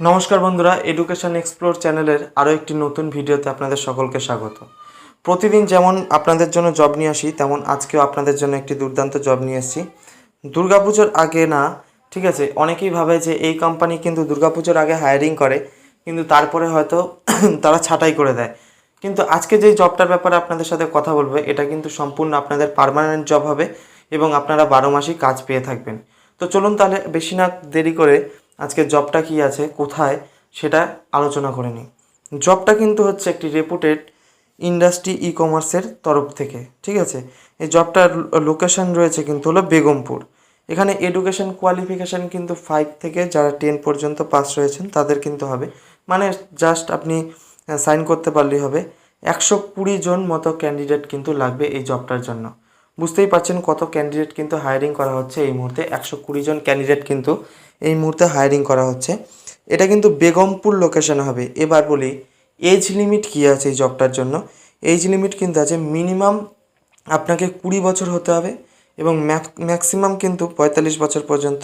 নমস্কার বন্ধুরা, education explore চ্যানেলের আরও একটি নতুন ভিডিওতে আপনাদের সকলকে স্বাগত। প্রতিদিন যেমন আপনাদের জন্য জব নিয়ে আসি, তেমন আজকেও আপনাদের জন্য একটি দুর্দান্ত জব নিয়ে এসেছি। দুর্গাপুজোর আগে না, ঠিক আছে, অনেকেই ভাবে যে এই কোম্পানি কিন্তু দুর্গাপুজোর আগে হায়ারিং করে, কিন্তু তারপরে হয়তো তারা ছাঁটাই করে দেয়। কিন্তু আজকে যেই জবটার ব্যাপারে আপনাদের সাথে কথা বলবো, এটা কিন্তু সম্পূর্ণ আপনাদের পার্মানেন্ট জব হবে এবং আপনারা 12 মাসই কাজ পেয়ে থাকবেন। তো চলুন তাহলে বেশি না দেরি করে আজকে জবটা কী আছে, কোথায়, সেটা আলোচনা করে নিই। জবটা কিন্তু হচ্ছে একটি রেপুটেড ইন্ডাস্ট্রি ই কমার্সের তরফ থেকে, ঠিক আছে। এই জবটার লোকেশন রয়েছে কিন্তু হলো বেগমপুর। এখানে এডুকেশন কোয়ালিফিকেশান কিন্তু 5 থেকে যারা 10 পর্যন্ত পাস রয়েছেন তাদের কিন্তু হবে, মানে জাস্ট আপনি সাইন করতে পারলেই হবে। 120 জন মতো ক্যান্ডিডেট কিন্তু লাগবে এই জবটার জন্য। বুঝতেই পারছেন কত ক্যান্ডিডেট কিন্তু হায়ারিং করা হচ্ছে এই মুহূর্তে। 120 জন ক্যান্ডিডেট কিন্তু এই মুহূর্তে হায়ারিং করা হচ্ছে। এটা কিন্তু বেগমপুর লোকেশনে হবে। এবার বলি এজ লিমিট কী আছে এই জবটার জন্য। এজ লিমিট কিন্তু আছে মিনিমাম আপনাকে 20 বছর হতে হবে এবং ম্যাক্সিমাম কিন্তু 45 বছর পর্যন্ত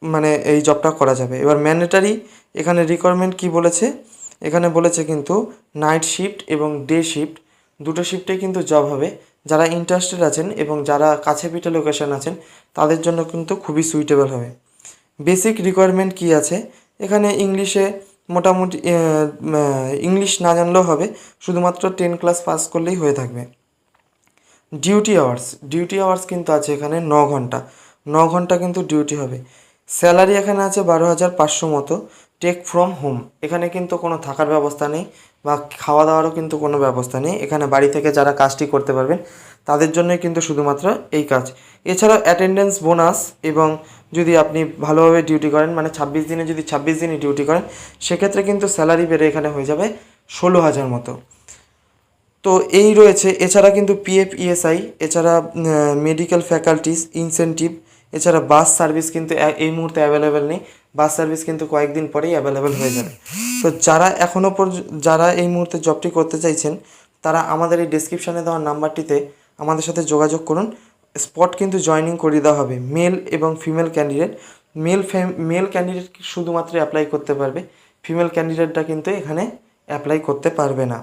মানে এই জবটা করা যাবে। এবার ম্যান্ডেটারি এখানে রিকোয়ারমেন্ট কি বলেছে, এখানে বলেছে কিন্তু নাইট শিফট এবং ডে শিফট দুটো শিফটেই কিন্তু জব হবে। যারা ইন্টারেস্টেড আছেন এবং যারা কাছে পিঠে লোকেশন আছেন তাদের জন্য কিন্তু খুবই সুইটেবল হবে। বেসিক রিকোয়ারমেন্ট কি আছে, এখানে ইংলিশে মোটামুটি ইংলিশ না জানলেও হবে, শুধুমাত্র 10 ক্লাস পাস করলেই হয়ে থাকবে। ডিউটি আওয়ার্স কিন্তু আছে এখানে 9 ঘন্টা কিন্তু ডিউটি হবে। স্যালারি এখানে আছে 12,500 মতো। টেক ফ্রম হোম, এখানে কিন্তু কোনো থাকার ব্যবস্থা নেই বা খাওয়া দাওয়ারও কিন্তু কোনো ব্যবস্থা নেই। এখানে বাড়ি থেকে যারা কাজটি করতে পারবেন তাদের জন্যই কিন্তু শুধুমাত্র এই কাজ। এছাড়াও অ্যাটেন্ডেন্স বোনাস এবং যদি আপনি ভালোভাবে ডিউটি করেন, মানে 26 দিনে যদি 26 দিনই ডিউটি করেন, সেক্ষেত্রে কিন্তু স্যালারি বেড়ে এখানে হয়ে যাবে 16,000 মতো। তো এই রয়েছে। এছাড়া কিন্তু পিএফ ইএসআই, এছাড়া মেডিকেল ফ্যাকাল্টিস ইনসেন্টিভ, এছাড়া বাস সার্ভিস কিন্তু এই মুহূর্তে অ্যাভেলেবেল নেই। বাস সার্ভিস কিন্তু কয়েকদিন পরেই অ্যাভেলেবেল হয়ে যাবে। তো যারা এই মুহূর্তে জবটি করতে চাইছেন তারা আমাদের এই ডেসক্রিপশানে দেওয়া নাম্বারটিতে আমাদের সাথে যোগাযোগ করুন। স্পট কিন্তু জয়েনিং করিয়ে দেওয়া হবে। মেল এবং ফিমেল ক্যান্ডিডেট, মেল ক্যান্ডিডেট শুধুমাত্র অ্যাপ্লাই করতে পারবে, ফিমেল ক্যান্ডিডেটটা কিন্তু এখানে অ্যাপ্লাই করতে পারবে না।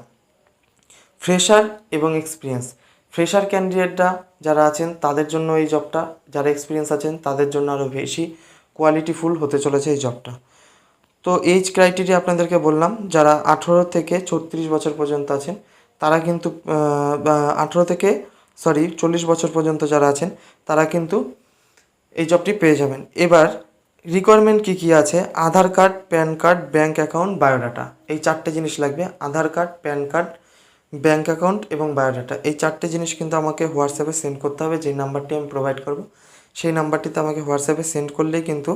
ফ্রেশার এবং এক্সপিরিয়েন্স, ফ্রেশার ক্যান্ডিডেটরা যারা আছেন তাদের জন্য এই জবটা, যারা এক্সপিরিয়েন্স আছেন তাদের জন্য আরও বেশি কোয়ালিটিফুল হতে চলেছে এই জবটা। তো এজ ক্রাইটেরিয়া আপনাদেরকে বললাম, যারা 18 থেকে 36 বছর পর্যন্ত আছেন তারা কিন্তু 40 বছর পর্যন্ত যারা আছেন তারা কিন্তু এই জবটি পেয়ে যাবেন। এবার রিকোয়ারমেন্ট কী আছে, Aadhaar card, PAN card, bank account, biodata, এই 4টে জিনিস লাগবে। Aadhaar card, PAN card, bank account এবং বায়োডাটা, এই 4টে জিনিস কিন্তু আমাকে হোয়াটসঅ্যাপে সেন্ড করতে হবে। যেই নাম্বারটি আমি প্রোভাইড করব সেই নাম্বারটিতে আমাকে হোয়াটসঅ্যাপে সেন্ড করলেই কিন্তু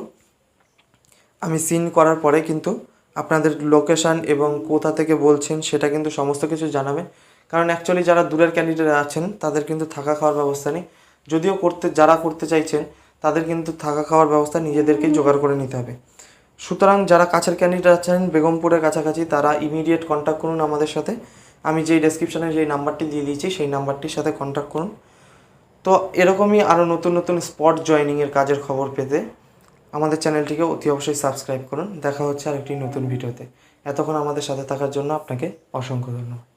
আমি সিন করার পরে কিন্তু আপনাদের লোকেশান এবং কোথা থেকে বলছেন সেটা কিন্তু সমস্ত কিছু জানাবেন। কারণ অ্যাকচুয়ালি যারা দূরের ক্যান্ডিডেট আছেন তাদের কিন্তু থাকা খাওয়ার ব্যবস্থা নেই। যদিও যারা করতে চাইছেন তাদের কিন্তু থাকা খাওয়ার ব্যবস্থা নিজেদেরকেই জোগাড় করে নিতে হবে। সুতরাং যারা কাছের ক্যান্ডিডেট আছেন বেগমপুরের কাছাকাছি তারা ইমিডিয়েট কন্ট্যাক্ট করুন আমাদের সাথে। আমি যেই ডেসক্রিপশানে যেই নাম্বারটি দিয়ে দিয়েছি সেই নাম্বারটির সাথে কন্ট্যাক্ট করুন। তো এরকমই আরও নতুন নতুন স্পট জয়েনিংয়ের কাজের খবর পেতে আমাদের চ্যানেলটিকে অতি অবশ্যই সাবস্ক্রাইব করুন। দেখা হচ্ছে আরেকটি নতুন ভিডিওতে। এতক্ষণ আমাদের সাথে থাকার জন্য আপনাকে অসংখ্য ধন্যবাদ।